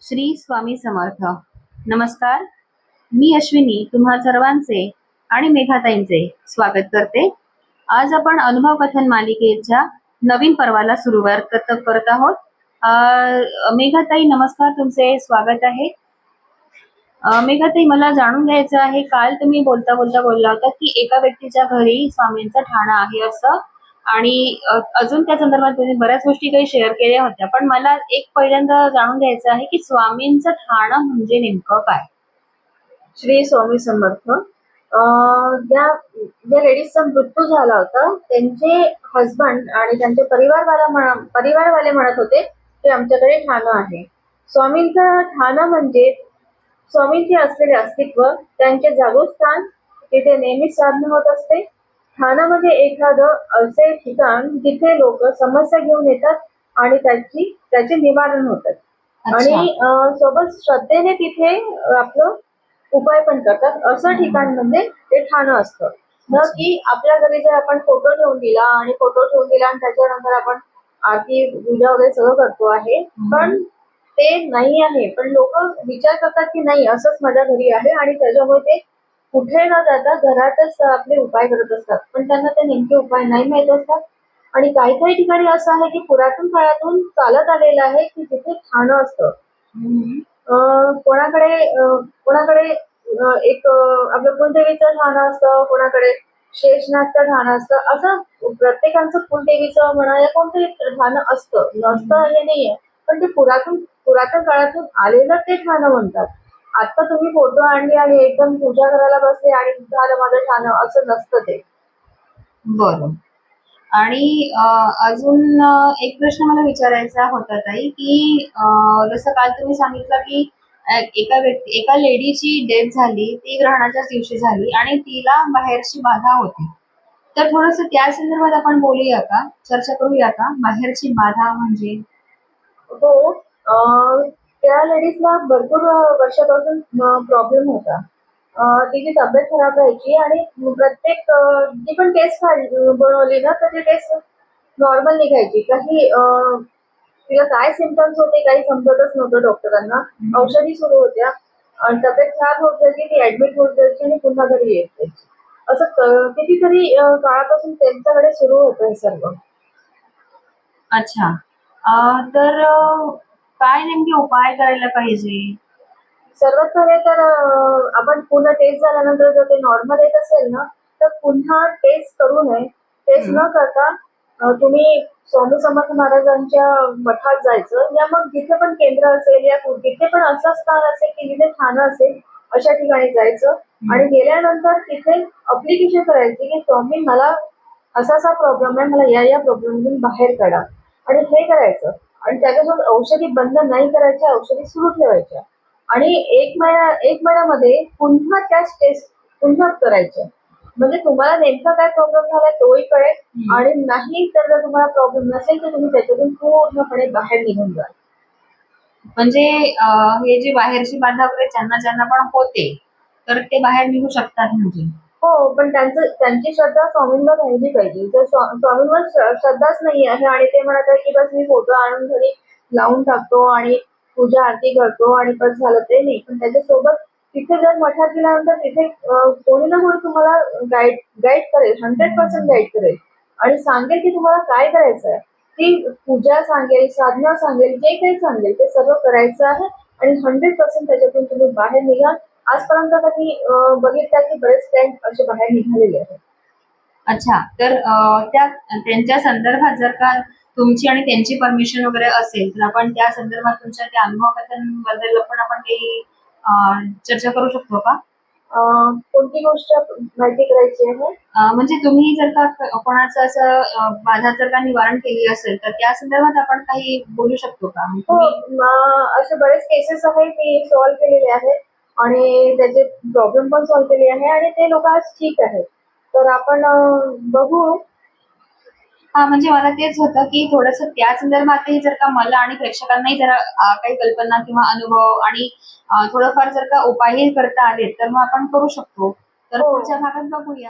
श्री स्वामी समर्थ. नमस्कार, मी अश्विनी तुम्हा सर्वांचे आणि मेघाताईंचे स्वागत करते. आज आपण अनुभव कथन मालिकेच्या नवीन पर्वाला सुरुवात करत आहोत. मेघाताई नमस्कार, तुमचे स्वागत आहे. मेघाताई, मला जाणून घ्यायचं आहे, काल तुम्ही बोलता बोलला होता की एका व्यक्तीच्या घरी स्वामींचा ठाणा आहे असं, आणि अजून त्या संदर्भात तुम्ही बऱ्याच गोष्टी काही शेअर केल्या होत्या. पण मला एक पहिल्यांदा जाणून घ्यायचं आहे की स्वामींचं ठाणं म्हणजे नेमकं काय? श्री स्वामी समर्थ. ज्या लेडीजचा मृत्यू झाला होता, त्यांचे हजबंड आणि त्यांचे परिवारवाले म्हणत होते की आमच्याकडे ठाणं आहे. स्वामींचं ठाणं म्हणजे स्वामींचे असलेले अस्तित्व, त्यांचे जागोस्थान, तिथे नेहमीच साधना होत असते. ठाणं म्हणजे एखादं असे ठिकाण जिथे लोक समस्या घेऊन येतात आणि त्याचे निवारण होतात. आणि सोबत श्रद्धेने तिथे आपलं उपाय पण करतात. असं ठिकाण म्हणजे ते ठाणं असतं. न की आपल्या घरी जर आपण फोटो ठेवून दिला आणि त्याच्यानंतर आपण आरती पूजा वगैरे सगळं करतो आहे, पण ते नाही आहे. पण लोक विचार करतात की नाही, असंच माझ्या घरी आहे, आणि त्याच्यामुळे ते कुठे न जाता घरातच आपले उपाय करत असतात. पण त्यांना ते नेमके उपाय नाही माहित असतात. आणि काही काही ठिकाणी असं आहे की पुरातन काळातून चालत आलेलं आहे की जिथे ठाणं असतं. कोणाकडे एक आपलं कुलदेवीचं ठाणं असतं, कोणाकडे शेषनागचं ठाणं असतं. असं प्रत्येकाचं कुलदेवीचं म्हणा या कोणतंही ठाणं असतं, नसतं हे नाहीये. पण ते पुरातन काळातून आलेलं ते ठाणं म्हणतात. आता तुम्ही फोटो आणली आणि एकदम पूजा करायला बसले आणि झालं माझं ठाणं, असं नसतं ते. बरं. आणि अजून एक प्रश्न मला विचारायचा होता ताई, की जसं काल तुम्ही सांगितलं की एका लेडीची डेथ झाली, ती ग्रहणाच्याच दिवशी झाली आणि तिला बाहेरची बाधा होती. तर थोडस त्या संदर्भात आपण बोलूया का, चर्चा करूया का? बाहेरची बाधा म्हणजे? हो. त्या लेडीजला भरपूर वर्षापासून प्रॉब्लेम होता. तिची तब्येत खराब राहायची आणि प्रत्येक जी पण टेस्ट बनवली ना, तर ती टेस्ट नॉर्मल निघायची. काही तिला काय सिम्पटम्स होते काही समजतच नव्हतं डॉक्टरांना. औषधी सुरू होत्या आणि तब्येत खराब होत जायची, ती ऍडमिट होत जायची आणि पुन्हा घरी येत जायची. असं कितीतरी काळापासून त्यांच्याकडे सुरू होतं हे सर्व. अच्छा. तर काय नेमके उपाय करायला पाहिजे? सर्वात पहिले तर आपण पुन्हा टेस्ट झाल्यानंतर जर ते नॉर्मल येत असेल ना, तर पुन्हा टेस्ट करू नये. टेस्ट न करता तुम्ही स्वामी समर्थ महाराजांच्या मठात जायचं, या मग जिथे पण केंद्र असेल या जिथे पण असं स्थान असेल की जिथे ठाणं असेल, अशा ठिकाणी जायचं. आणि गेल्यानंतर तिथे अप्लिकेशन करायची की स्वामी मला असा प्रॉब्लेम आहे, मला या प्रॉब्लेममधून बाहेर काढा. आणि हे करायचं. आणि त्याच्यासोबत औषधी बंद नाही करायच्या, औषधी सुरू ठेवायच्या. आणि एक महिन्यामध्ये पुन्हा त्याच टेस्ट पुन्हा करायच्या. म्हणजे तुम्हाला नेमका काय प्रॉब्लेम झालाय तोही कळेल. आणि नाही तर जर तुम्हाला प्रॉब्लेम नसेल तर तुम्ही त्याच्यातून पूर्णपणे बाहेर निघून जा. म्हणजे हे जे बाहेरची बाधा वगैरे ज्यांना पण होते, तर ते बाहेर निघू शकतात म्हणजे? हो, पण त्यांची श्रद्धा स्वामींवर राहिली पाहिजे. जर स्वामींवर श्रद्धाच नाही आहे आणि ते म्हणत आहे की बस मी फोटो आणून घरी लावून टाकतो आणि पूजा आरती करतो आणि बस झालं, ते नाही. पण त्याच्यासोबत तिथे जर मठात गेल्यानंतर तिथे कोणी ना कोणी तुम्हाला गाईड करेल, 100% गाईड करेल आणि सांगेल की तुम्हाला काय करायचं आहे. ती पूजा सांगेल, साधना सांगेल, जे काही सांगेल ते सर्व करायचं आहे आणि 100% त्याच्यातून तुम्ही बाहेर निघा. आजपर्यंत मी बघितलं की बरेच टाइम असे बाहेर निघालेले आहेत. अच्छा. तर त्यांच्या संदर्भात जर का तुमची आणि त्यांची परमिशन वगैरे असेल, तर आपण त्या संदर्भात तुमच्या त्या अनुभवाबद्दल पण आपण काही चर्चा करू शकतो का? कोणती गोष्ट माहिती करायची आहे? म्हणजे तुम्ही जर का कोणाचं असं बाधा जर का निवारण केली असेल, तर त्या संदर्भात आपण काही बोलू शकतो का? हो, असे बरेच केसेस आहेत मी सॉल्व्ह केलेले आहेत आणि त्याचे प्रॉब्लेम पण सॉल्व्ह केले आहे आणि ते लोक आज ठीक आहेत. तर आपण बघू. म्हणजे मला तेच होतं की थोडंसं त्या संदर्भातही जर का मला आणि प्रेक्षकांनाही जरा काही कल्पना किंवा अनुभव आणि थोडंफार जर का उपायही करता आले, तर मग आपण करू शकतो. तर हो. पुढच्या भागात बघूया.